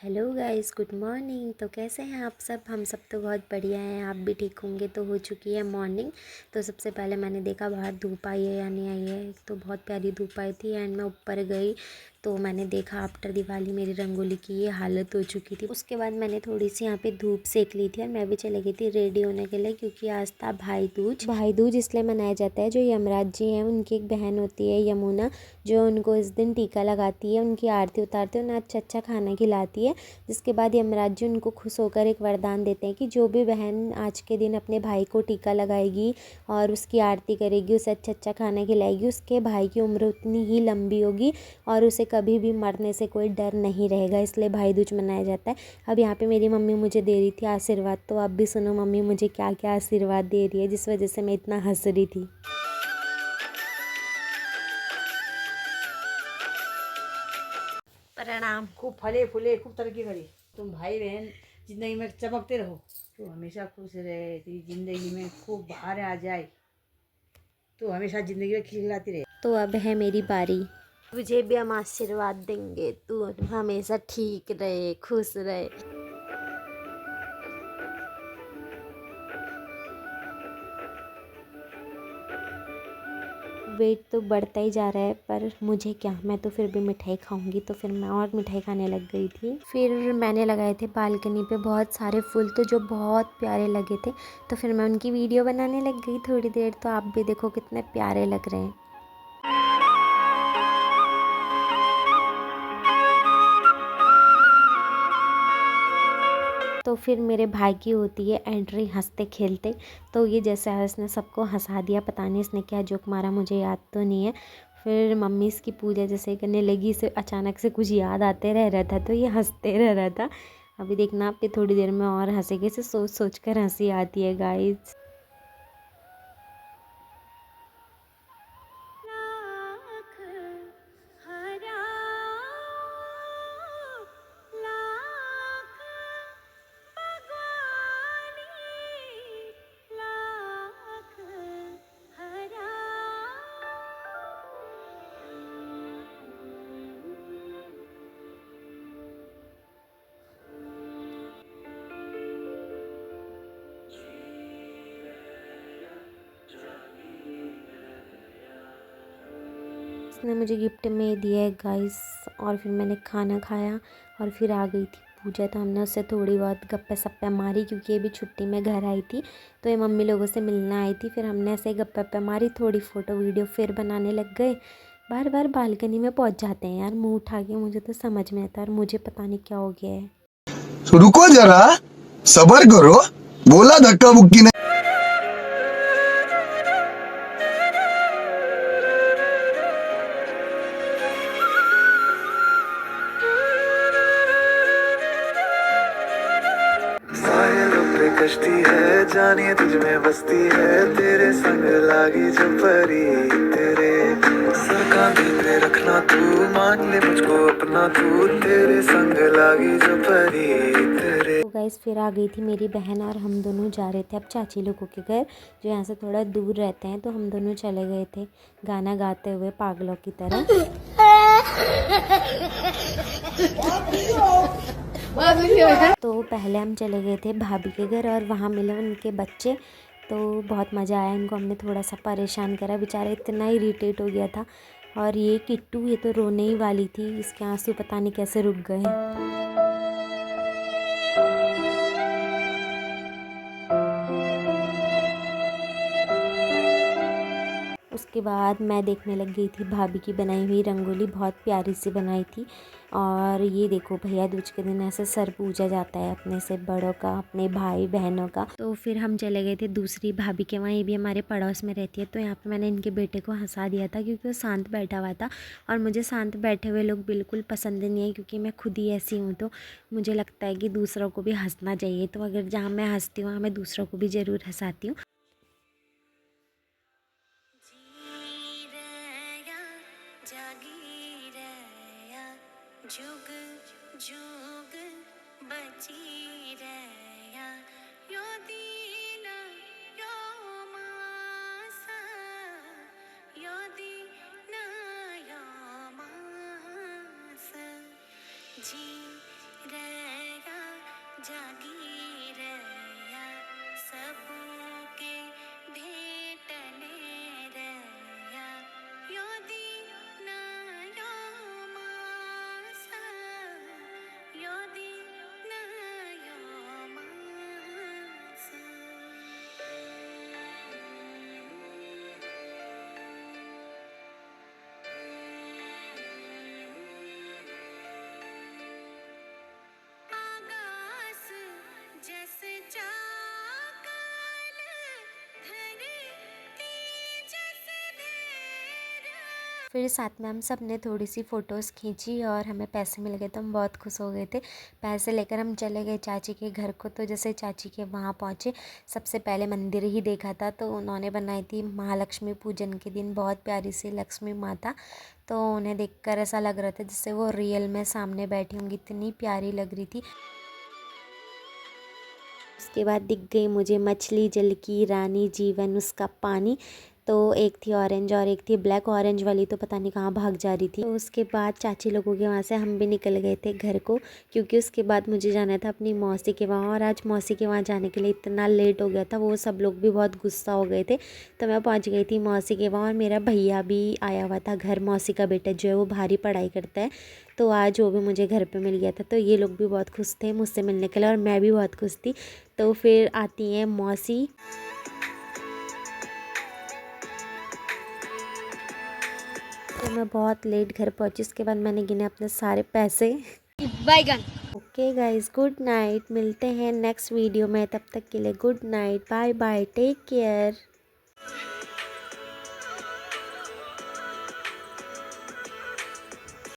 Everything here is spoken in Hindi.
Hello guys, good morning. तो कैसे हैं आप सब? हम सब तो बहुत बढ़िया हैं। आप भी ठीक होंगे। तो हो चुकी है मॉर्निंग। तो सबसे पहले मैंने देखा बाहर धूप आई है या नहीं आई है। तो बहुत प्यारी धूप आई थी एंड मैं ऊपर गई तो मैंने देखा आफ्टर दिवाली मेरी रंगोली की ये हालत हो चुकी थी। उसके बाद मैंने थोड़ी सी यहाँ पे धूप सेक ली थी और मैं भी चली गई थी रेडी होने के लिए, क्योंकि आज था भाई दूज। भाई दूज इसलिए मनाया जाता है, जो यमराज जी हैं उनकी एक बहन होती है यमुना, जो उनको इस दिन टीका लगाती है, उनकी आरती उतारती है, उन्हें अच्छा अच्छा खाना खिलाती है। जिसके बाद यमराज जी उनको खुश होकर एक वरदान देते हैं कि जो भी बहन आज के दिन अपने भाई को टीका लगाएगी और उसकी आरती करेगी, उसे अच्छा अच्छा खाना खिलाएगी, उसके भाई की उम्र उतनी ही लंबी होगी और उसे कभी भी मरने से कोई डर नहीं रहेगा। इसलिए भाई दूज मनाया जाता है। अब यहाँ पे मेरी मम्मी मुझे दे रही थी आशीर्वाद, तो आप भी सुनो मम्मी मुझे क्या क्या आशीर्वाद दे रही है, जिस वजह से मैं इतना हंस रही थी। प्रणाम। खूब फले फूले, खूब तरक्की करी। तुम भाई बहन जिंदगी में चमकते रहो। तू हमेशा खुश रहे, तेरी जिंदगी में खूब बाहर आ जाए, तू हमेशा जिंदगी में खिलखिलाती रहे। तो अब है मेरी बारी। तुझे भी हम आशीर्वाद देंगे, तू हमेशा ठीक रहे, खुश रहे। वेट तो बढ़ता ही जा रहा है, पर मुझे क्या, मैं तो फिर भी मिठाई खाऊंगी। तो फिर मैं और मिठाई खाने लग गई थी। फिर मैंने लगाए थे बालकनी पे बहुत सारे फूल, तो जो बहुत प्यारे लगे थे, तो फिर मैं उनकी वीडियो बनाने लग गई थोड़ी देर। तो आप भी देखो कितने प्यारे लग रहे हैं। तो फिर मेरे भाई की होती है एंट्री हंसते खेलते। तो ये जैसे इसने सबको हंसा दिया, पता नहीं इसने क्या जोक मारा, मुझे याद तो नहीं है। फिर मम्मी इसकी पूजा जैसे करने लगी, इसे अचानक से कुछ याद आते रह रहा था, तो ये हंसते रह रहा था। अभी देखना आप, थोड़ी देर में और हंसेगी। इसे सोच सोच कर हंसी आती है गाइस। इसने मुझे गिफ्ट में दिया है गाइस। और फिर मैंने खाना खाया और फिर आ गई थी पूजा। तो हमने उससे थोड़ी बहुत गप्पे सप्पे मारी, क्योंकि ये भी छुट्टी में घर आई थी, तो ये मम्मी लोगों से मिलने आई थी। फिर हमने ऐसे गप्पे वप्पे मारी, थोड़ी फ़ोटो वीडियो फिर बनाने लग गए। बार बार बालकनी में पहुंच जाते हैं यार मुंह उठा के, मुझे तो समझ में आता है और मुझे पता नहीं क्या हो गया है। तो रुको जरा, सबर करो, बोला धक्का मुक्की नहीं। साहिलों पे कश्ती है, जानिए तुझ में बसती है, तेरे संग लागी जो परी, तेरे सर कांधे पे रखना तू, मान ले मुझको अपना तू, तेरे संग लागी जो परी, तेरे। तो गाइस फिर आ गई थी मेरी बहन और हम दोनों जा रहे थे अब चाची लोगों के घर, जो यहाँ से थोड़ा दूर रहते हैं। तो हम दोनों चले गए थे गाना गाते हुए पागलों की तरह। तो पहले हम चले गए थे भाभी के घर और वहाँ मिले उनके बच्चे। तो बहुत मज़ा आया, इनको हमने थोड़ा सा परेशान करा, बेचारा इतना इरिटेट हो गया था। और ये किट्टू, ये तो रोने ही वाली थी, इसके आंसू पता नहीं कैसे रुक गए। उसके बाद मैं देखने लग गई थी भाभी की बनाई हुई रंगोली, बहुत प्यारी सी बनाई थी। और ये देखो भैया दूज के दिन ऐसे सर पूजा जाता है अपने से बड़ों का, अपने भाई बहनों का। तो फिर हम चले गए थे दूसरी भाभी के वहाँ, ये भी हमारे पड़ोस में रहती है। तो यहाँ पे मैंने इनके बेटे को हंसा दिया था, क्योंकि वो शांत बैठा हुआ था और मुझे शांत बैठे हुए लोग बिल्कुल पसंद नहीं है, क्योंकि मैं खुद ही ऐसी हूँ। तो मुझे लगता है कि दूसरों को भी हंसना चाहिए। तो अगर जहाँ मैं हंसती हूँ वहाँ मैं दूसरों को भी ज़रूर हंसाती हूँ। जुग जुग बची रया यो दीन यो मास यो दीन यो मास जी जागी रया सबके भेटने रया यो दिन यो मासा यो दिन यो मासा आकाश जैसे चाकल धरती जैसे धेरा। फिर साथ में हम सब ने थोड़ी सी फ़ोटोज़ खींची और हमें पैसे मिल गए तो हम बहुत खुश हो गए थे। पैसे लेकर हम चले गए चाची के घर को। तो जैसे चाची के वहाँ पहुँचे, सबसे पहले मंदिर ही देखा था। तो उन्होंने बनाई थी महालक्ष्मी पूजन के दिन बहुत प्यारी सी लक्ष्मी माता। तो उन्हें देखकर ऐसा लग रहा था जैसे वो रियल में सामने बैठी होंगी, इतनी प्यारी लग रही थी। उसके बाद दिख गई मुझे मछली, जल की रानी, जीवन उसका पानी। तो एक थी ऑरेंज और एक थी ब्लैक। ऑरेंज वाली तो पता नहीं कहाँ भाग जा रही थी। तो उसके बाद चाची लोगों के वहाँ से हम भी निकल गए थे घर को, क्योंकि उसके बाद मुझे जाना था अपनी मौसी के वहाँ। और आज मौसी के वहाँ जाने के लिए इतना लेट हो गया था, वो सब लोग भी बहुत गुस्सा हो गए थे। तो मैं पहुँच गई थी मौसी के वहाँ और मेरा भैया भी आया हुआ था घर। मौसी का बेटा जो है वो बाहर ही पढ़ाई करता है, तो आज वो भी मुझे घर पे मिल गया था। तो ये लोग भी बहुत खुश थे मुझसे मिलने के लिए और मैं भी बहुत खुश थी। तो फिर आती हैं मौसी। तो मैं बहुत लेट घर पहुंची। उसके बाद मैंने गिने अपने सारे पैसे। बैगन। Okay guys, good night. मिलते हैं नेक्स्ट वीडियो में, तब तक के लिए good night, bye bye, take care.